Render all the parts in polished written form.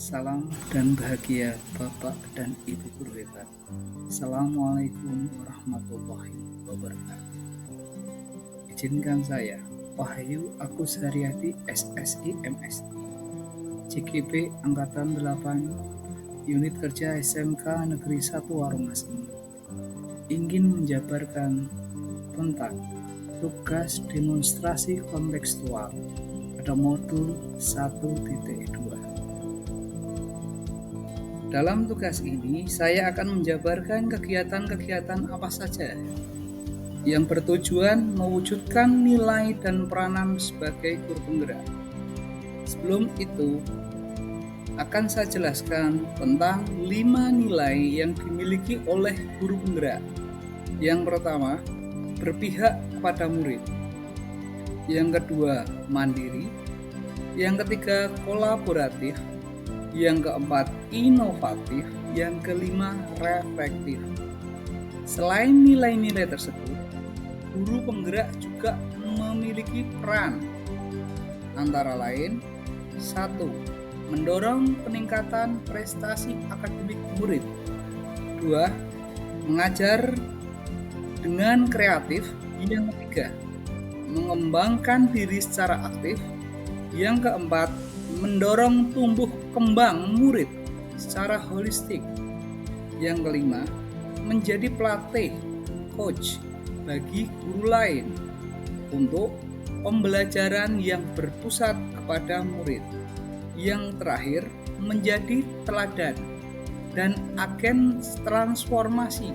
Salam dan bahagia Bapak dan Ibu guru hebat. Assalamualaikum warahmatullahi wabarakatuh. Izinkan saya, Wahyu Agus Haryadi SSI MSI, CGP Angkatan 8, Unit Kerja SMK Negeri 1 Warungasem, ingin menjabarkan tentang tugas demonstrasi kontekstual pada modul 1.2. Dalam tugas ini, saya akan menjabarkan kegiatan-kegiatan apa saja yang bertujuan mewujudkan nilai dan peranan sebagai guru penggerak. Sebelum itu, akan saya jelaskan tentang 5 nilai yang dimiliki oleh guru penggerak. Yang pertama, berpihak kepada murid. Yang kedua, mandiri. Yang ketiga, kolaboratif. Yang keempat, inovatif. Yang kelima, reflektif. Selain nilai-nilai tersebut, guru penggerak juga memiliki peran, antara lain 1. Mendorong peningkatan prestasi akademik murid. 2. Mengajar dengan kreatif. Yang ketiga, mengembangkan diri secara aktif. Yang keempat, mendorong tumbuh kembang murid secara holistik. Yang kelima, menjadi pelatih, coach bagi guru lain untuk pembelajaran yang berpusat kepada murid. Yang terakhir, menjadi teladan dan agen transformasi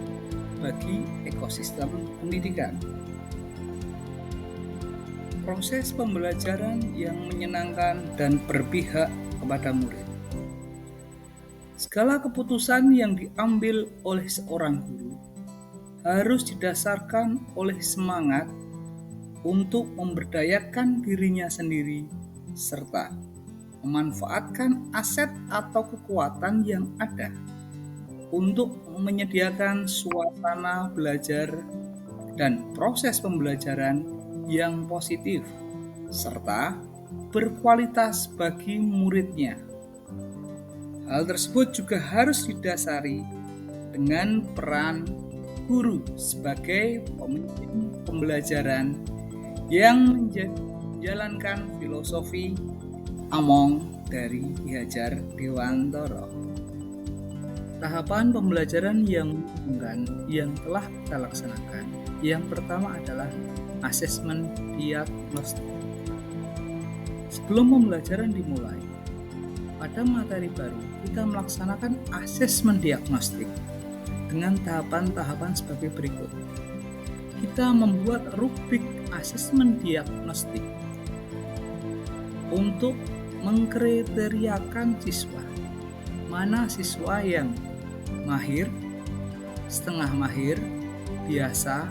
bagi ekosistem pendidikan. Proses pembelajaran yang menyenangkan dan berpihak kepada murid. Segala keputusan yang diambil oleh seorang guru harus didasarkan oleh semangat untuk memberdayakan dirinya sendiri serta memanfaatkan aset atau kekuatan yang ada untuk menyediakan suasana belajar dan proses pembelajaran yang positif serta berkualitas bagi muridnya. Hal tersebut juga harus didasari dengan peran guru sebagai pemimpin pembelajaran yang menjalankan filosofi Among dari Ki Hajar Dewantara. Tahapan pembelajaran yang telah kita laksanakan. Yang pertama adalah asesmen diagnostik. Sebelum pembelajaran dimulai, pada materi baru kita melaksanakan asesmen diagnostik dengan tahapan-tahapan sebagai berikut. Kita membuat rubrik asesmen diagnostik untuk mengkriteriakan siswa. Mana siswa yang mahir, setengah mahir, biasa,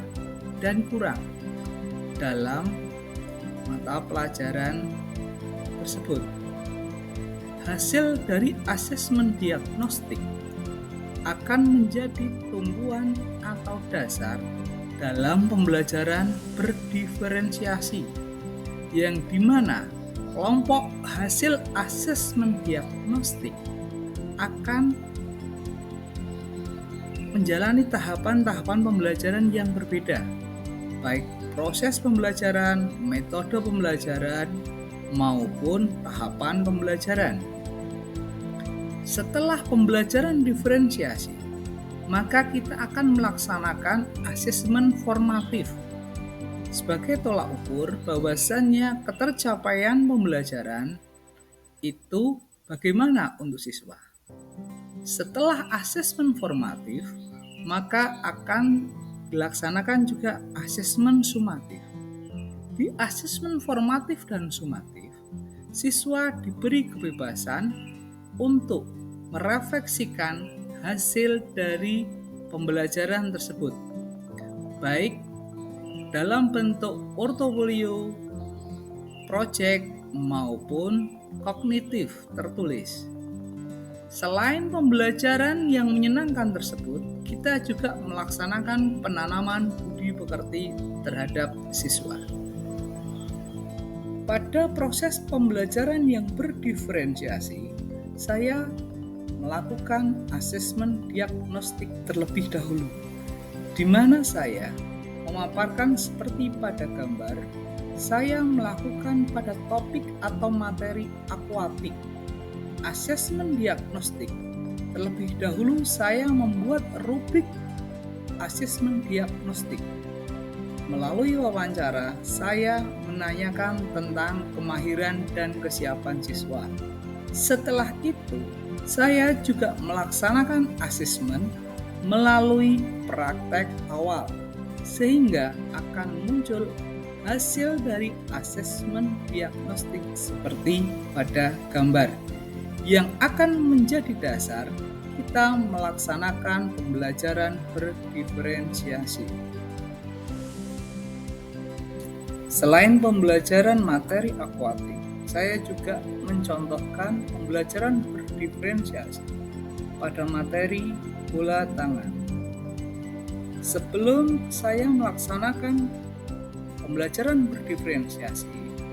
dan kurang dalam mata pelajaran tersebut. Hasil dari asesmen diagnostik akan menjadi tumpuan atau dasar dalam pembelajaran berdiferensiasi, yang dimana kelompok hasil asesmen diagnostik akan menjalani tahapan-tahapan pembelajaran yang berbeda, baik proses pembelajaran, metode pembelajaran, maupun tahapan pembelajaran. Setelah pembelajaran diferensiasi, maka kita akan melaksanakan asesmen formatif sebagai tolak ukur bahwasannya ketercapaian pembelajaran itu bagaimana untuk siswa. Setelah asesmen formatif, maka akan dilaksanakan juga asesmen sumatif. Di asesmen formatif dan sumatif, siswa diberi kebebasan untuk merefleksikan hasil dari pembelajaran tersebut, baik dalam bentuk portofolio, proyek, maupun kognitif tertulis. Selain pembelajaran yang menyenangkan tersebut, kita juga melaksanakan penanaman budi pekerti terhadap siswa. Pada proses pembelajaran yang berdiferensiasi, saya melakukan asesmen diagnostik terlebih dahulu, di mana saya memaparkan seperti pada gambar. Saya melakukan pada topik atau materi akuatik asesmen diagnostik. Terlebih dahulu saya membuat rubrik asesmen diagnostik. Melalui wawancara, saya menanyakan tentang kemahiran dan kesiapan siswa. Setelah itu, saya juga melaksanakan asesmen melalui praktek awal, sehingga akan muncul hasil dari asesmen diagnostik seperti pada gambar, yang akan menjadi dasar kita melaksanakan pembelajaran berdiferensiasi. Selain pembelajaran materi akuatik, saya juga mencontohkan pembelajaran berdiferensiasi pada materi bola tangan. Sebelum saya melaksanakan pembelajaran berdiferensiasi,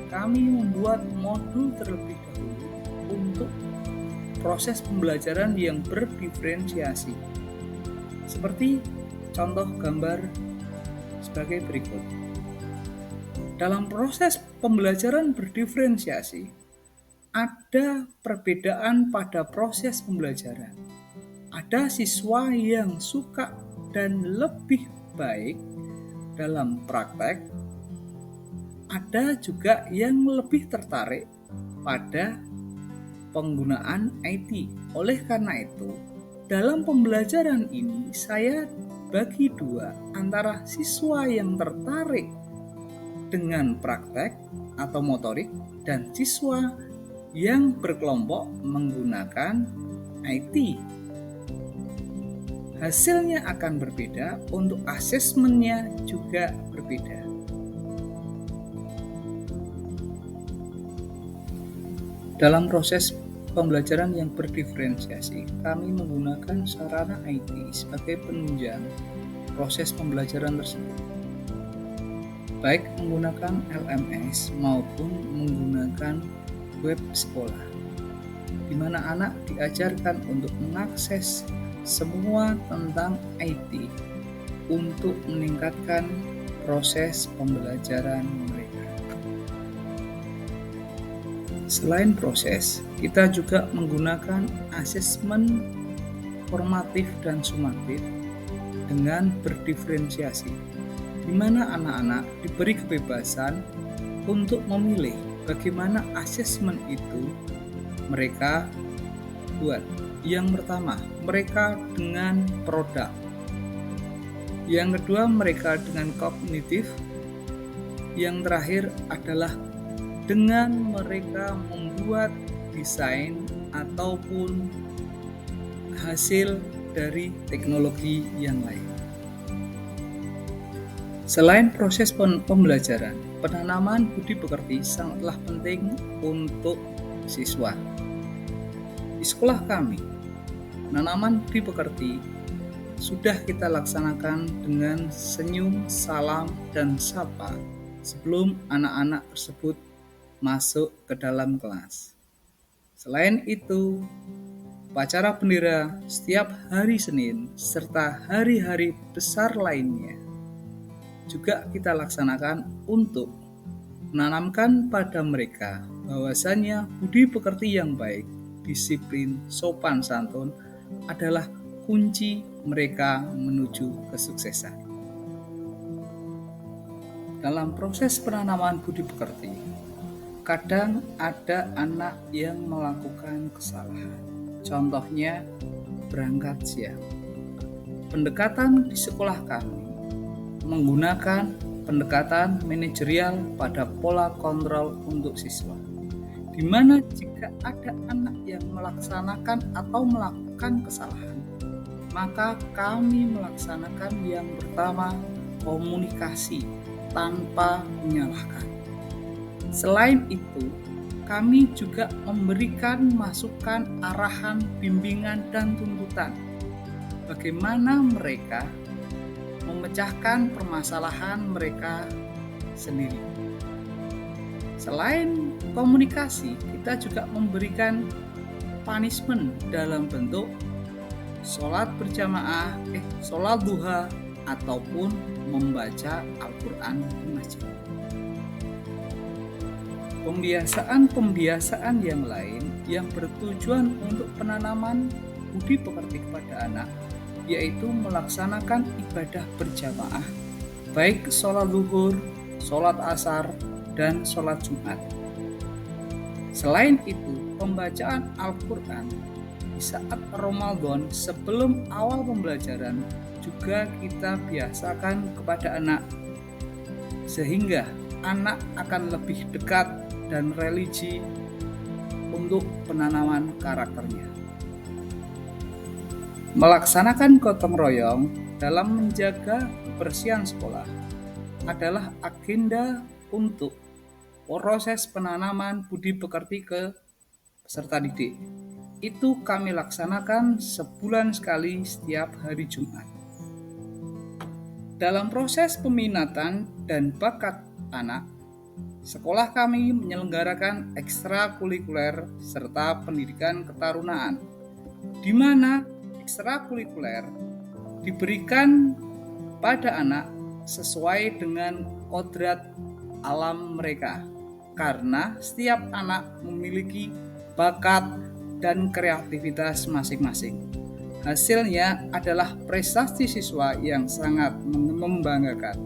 kami membuat modul terlebih dahulu untuk proses pembelajaran yang berdiferensiasi. Seperti contoh gambar sebagai berikut. Dalam proses pembelajaran berdiferensiasi, ada perbedaan pada proses pembelajaran. Ada siswa yang suka dan lebih baik dalam praktek, ada juga yang lebih tertarik pada penggunaan IT. Oleh karena itu, dalam pembelajaran ini saya bagi dua antara siswa yang tertarik dengan praktek atau motorik dan siswa yang berkelompok menggunakan IT. Hasilnya akan berbeda, untuk asesmennya juga berbeda. Dalam proses pembelajaran yang berdiferensiasi, kami menggunakan sarana IT sebagai penunjang proses pembelajaran tersebut, baik menggunakan LMS maupun menggunakan web sekolah, di mana anak diajarkan untuk mengakses semua tentang IT untuk meningkatkan proses pembelajaran mereka. Selain proses, kita juga menggunakan asesmen formatif dan sumatif dengan berdiferensiasi, di mana anak-anak diberi kebebasan untuk memilih bagaimana asesmen itu mereka buat. Yang pertama, mereka dengan produk. Yang kedua, mereka dengan kognitif. Yang terakhir adalah dengan mereka membuat desain ataupun hasil dari teknologi yang lain. Selain proses pembelajaran, penanaman budi pekerti sangatlah penting untuk siswa. Di sekolah kami, penanaman budi pekerti sudah kita laksanakan dengan senyum, salam, dan sapa sebelum anak-anak tersebut masuk ke dalam kelas. Selain itu, upacara bendera setiap hari Senin serta hari-hari besar lainnya juga kita laksanakan untuk menanamkan pada mereka bahwasannya budi pekerti yang baik, disiplin, sopan santun adalah kunci mereka menuju kesuksesan. Dalam proses penanaman budi pekerti, kadang ada anak yang melakukan kesalahan. Contohnya, berangkat siang. Pendekatan di sekolah kami menggunakan pendekatan manajerial pada pola kontrol untuk siswa, di mana jika ada anak yang melaksanakan atau melakukan kesalahan, maka kami melaksanakan yang pertama, komunikasi tanpa menyalahkan. Selain itu, kami juga memberikan masukan, arahan, bimbingan, dan tuntutan bagaimana mereka memecahkan permasalahan mereka sendiri. Selain komunikasi, kita juga memberikan punishment dalam bentuk sholat berjamaah, sholat duha, ataupun membaca Al-Quran di masjid. Pembiasaan-pembiasaan yang lain yang bertujuan untuk penanaman budi pekerti kepada anak, yaitu melaksanakan ibadah berjamaah, baik sholat zuhur, sholat asar, dan sholat Jumat. Selain itu, pembacaan Al-Quran di saat Ramadan sebelum awal pembelajaran juga kita biasakan kepada anak, sehingga anak akan lebih dekat dan religi untuk penanaman karakternya. Melaksanakan gotong royong dalam menjaga kebersihan sekolah adalah agenda untuk proses penanaman budi pekerti ke peserta didik. Itu kami laksanakan sebulan sekali setiap hari Jumat. Dalam proses peminatan dan bakat anak, sekolah kami menyelenggarakan ekstrakurikuler serta pendidikan ketarunaan, di mana ekstrakurikuler diberikan pada anak sesuai dengan kodrat alam mereka, karena setiap anak memiliki bakat dan kreativitas masing-masing. Hasilnya adalah prestasi siswa yang sangat membanggakan.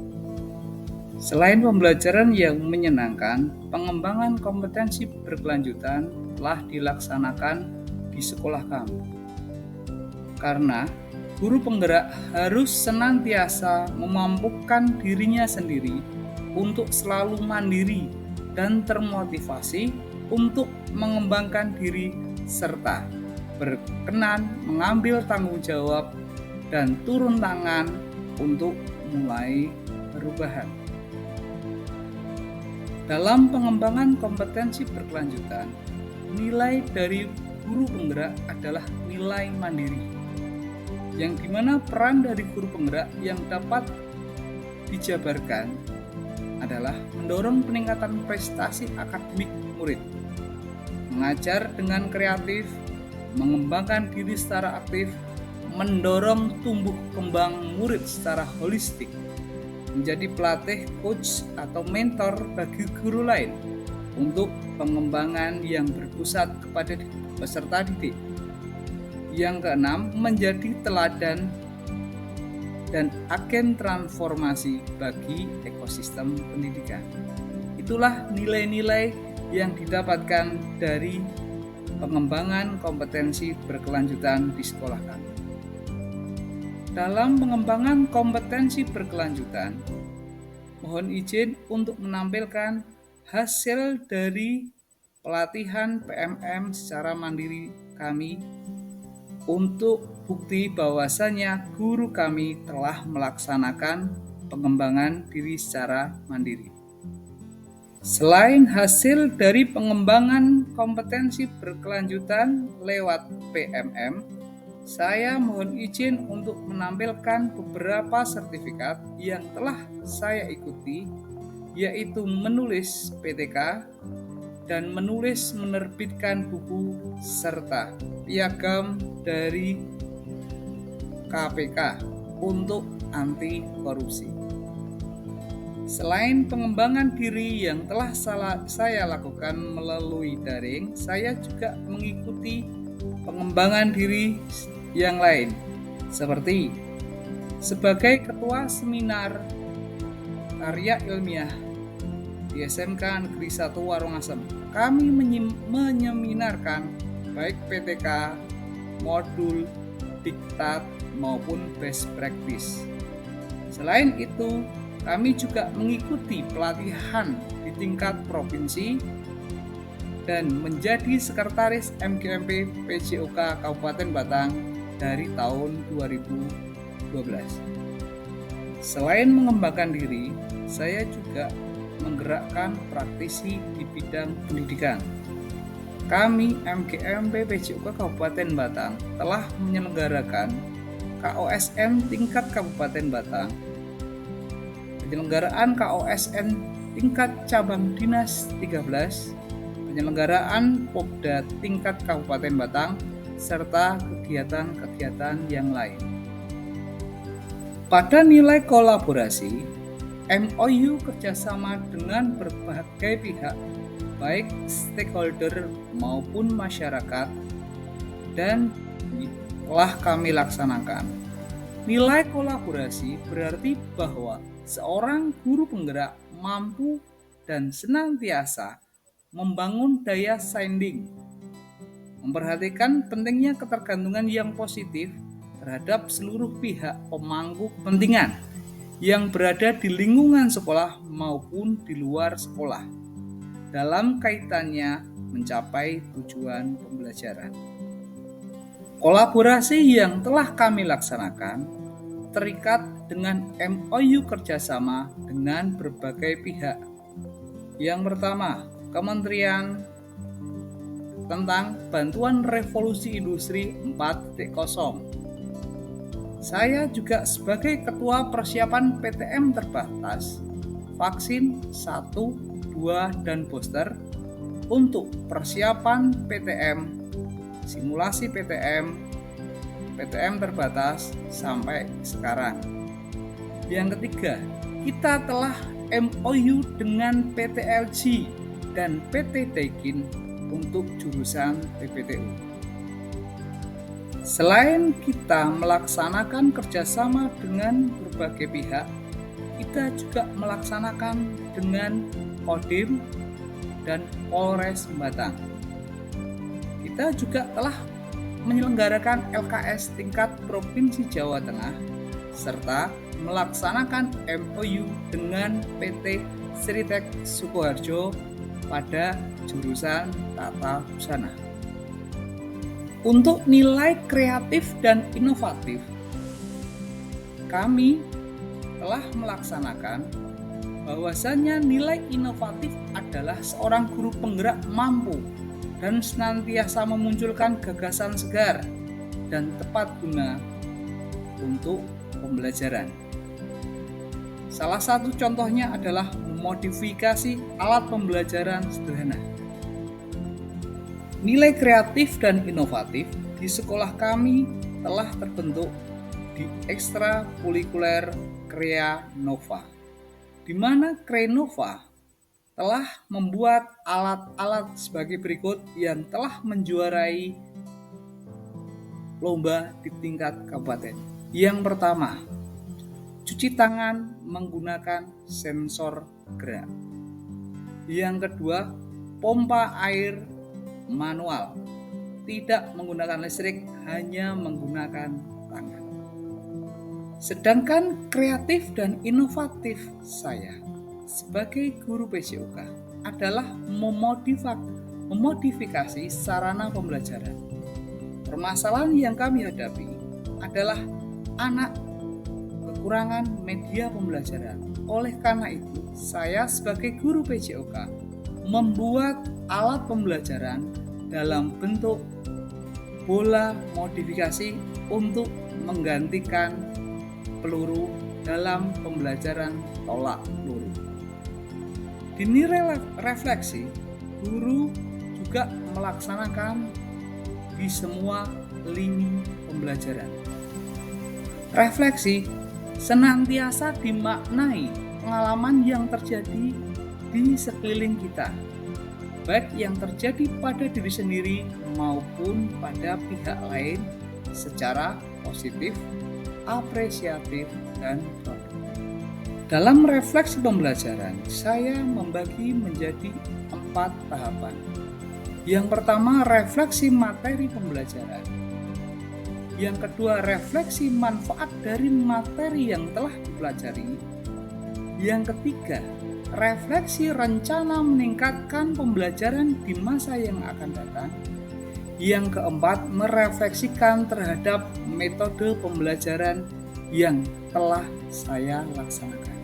Selain pembelajaran yang menyenangkan, pengembangan kompetensi berkelanjutan telah dilaksanakan di sekolah kami. Karena guru penggerak harus senantiasa memampukan dirinya sendiri untuk selalu mandiri dan termotivasi untuk mengembangkan diri serta berkenan mengambil tanggung jawab dan turun tangan untuk mulai perubahan. Dalam pengembangan kompetensi berkelanjutan, nilai dari guru penggerak adalah nilai mandiri, yang dimana peran dari guru penggerak yang dapat dijabarkan adalah mendorong peningkatan prestasi akademik murid, mengajar dengan kreatif, mengembangkan diri secara aktif, mendorong tumbuh kembang murid secara holistik, menjadi pelatih, coach, atau mentor bagi guru lain untuk pengembangan yang berpusat kepada peserta didik. Yang keenam, menjadi teladan dan agen transformasi bagi ekosistem pendidikan. Itulah nilai-nilai yang didapatkan dari pengembangan kompetensi berkelanjutan di sekolah kami. Dalam pengembangan kompetensi berkelanjutan, mohon izin untuk menampilkan hasil dari pelatihan PMM secara mandiri kami untuk bukti bahwasanya guru kami telah melaksanakan pengembangan diri secara mandiri. Selain hasil dari pengembangan kompetensi berkelanjutan lewat PMM, saya mohon izin untuk menampilkan beberapa sertifikat yang telah saya ikuti, yaitu menulis PTK dan menulis menerbitkan buku serta piagam dari KPK untuk anti korupsi. Selain pengembangan diri yang telah saya lakukan melalui daring, saya juga mengikuti pengembangan diri yang lain, seperti sebagai ketua seminar karya ilmiah di SMK Negeri 1 Warongasem. Kami menyeminarkan baik PTK, modul, diktat, maupun best practice. Selain itu, kami juga mengikuti pelatihan di tingkat provinsi dan menjadi sekretaris MGMP PJOK Kabupaten Batang dari tahun 2012. Selain mengembangkan diri, saya juga menggerakkan praktisi di bidang pendidikan. Kami MGMP PJOK Kabupaten Batang telah menyelenggarakan KOSN tingkat Kabupaten Batang, penyelenggaraan KOSN tingkat cabang dinas 13, penyelenggaraan Popda tingkat Kabupaten Batang, serta kegiatan-kegiatan yang lain. Pada nilai kolaborasi, MOU kerjasama dengan berbagai pihak, baik stakeholder maupun masyarakat, dan telah kami laksanakan. Nilai kolaborasi berarti bahwa seorang guru penggerak mampu dan senantiasa membangun daya saing, memperhatikan pentingnya ketergantungan yang positif terhadap seluruh pihak pemangku kepentingan yang berada di lingkungan sekolah maupun di luar sekolah dalam kaitannya mencapai tujuan pembelajaran. Kolaborasi yang telah kami laksanakan terikat dengan MOU kerjasama dengan berbagai pihak. Yang pertama, Kementerian tentang Bantuan Revolusi Industri 4.0. Saya juga sebagai Ketua Persiapan PTM Terbatas, Vaksin 1, 2, dan Booster untuk persiapan PTM, simulasi PTM Terbatas sampai sekarang. Yang ketiga, kita telah MOU dengan PT LG dan PT Daikin untuk jurusan PPTU. Selain kita melaksanakan kerjasama dengan berbagai pihak, kita juga melaksanakan dengan Kodim dan Polres Batang. Kita juga telah menyelenggarakan LKS tingkat Provinsi Jawa Tengah, serta melaksanakan MOU dengan PT Sritek Sukoharjo pada jurusan Tata Busana. Untuk nilai kreatif dan inovatif, kami telah melaksanakan bahwasannya nilai inovatif adalah seorang guru penggerak mampu dan senantiasa memunculkan gagasan segar dan tepat guna untuk pembelajaran. Salah satu contohnya adalah memodifikasi alat pembelajaran sederhana. Nilai kreatif dan inovatif di sekolah kami telah terbentuk di ekstrakurikuler Krea Nova, di mana Krea Nova telah membuat alat-alat sebagai berikut yang telah menjuarai lomba di tingkat kabupaten. Yang pertama, cuci tangan menggunakan sensor gerak. Yang kedua, pompa air manual, tidak menggunakan listrik, hanya menggunakan tangan. Sedangkan kreatif dan inovatif saya sebagai guru PJOK adalah memodifikasi sarana pembelajaran. Permasalahan yang kami hadapi adalah anak kekurangan media pembelajaran. Oleh karena itu, saya sebagai guru PJOK membuat alat pembelajaran dalam bentuk bola modifikasi untuk menggantikan peluru dalam pembelajaran tolak peluru. Di nilai refleksi, guru juga melaksanakan di semua lini pembelajaran. Refleksi senantiasa dimaknai pengalaman yang terjadi di sekeliling kita, baik yang terjadi pada diri sendiri maupun pada pihak lain secara positif, apresiatif, dan produktif. Dalam refleksi pembelajaran, saya membagi menjadi 4 tahapan. Yang pertama, refleksi materi pembelajaran. Yang kedua, refleksi manfaat dari materi yang telah dipelajari. Yang ketiga, refleksi rencana meningkatkan pembelajaran di masa yang akan datang. Yang keempat, merefleksikan terhadap metode pembelajaran yang telah saya laksanakan.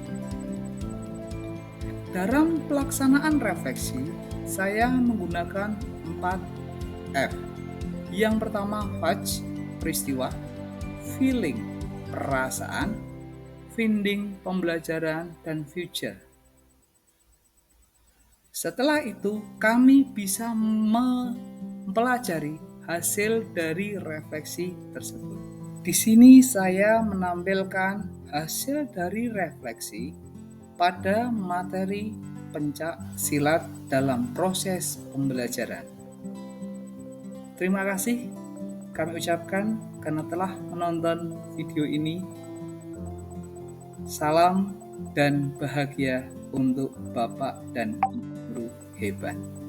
Dalam pelaksanaan refleksi, saya menggunakan 4F. Yang pertama, fetch, peristiwa, feeling, perasaan, finding, pembelajaran, dan future. Setelah itu, kami bisa mempelajari hasil dari refleksi tersebut. Di sini saya menampilkan hasil dari refleksi pada materi pencak silat dalam proses pembelajaran. Terima kasih kami ucapkan karena telah menonton video ini. Salam dan bahagia untuk Bapak dan Ibu guru hebat.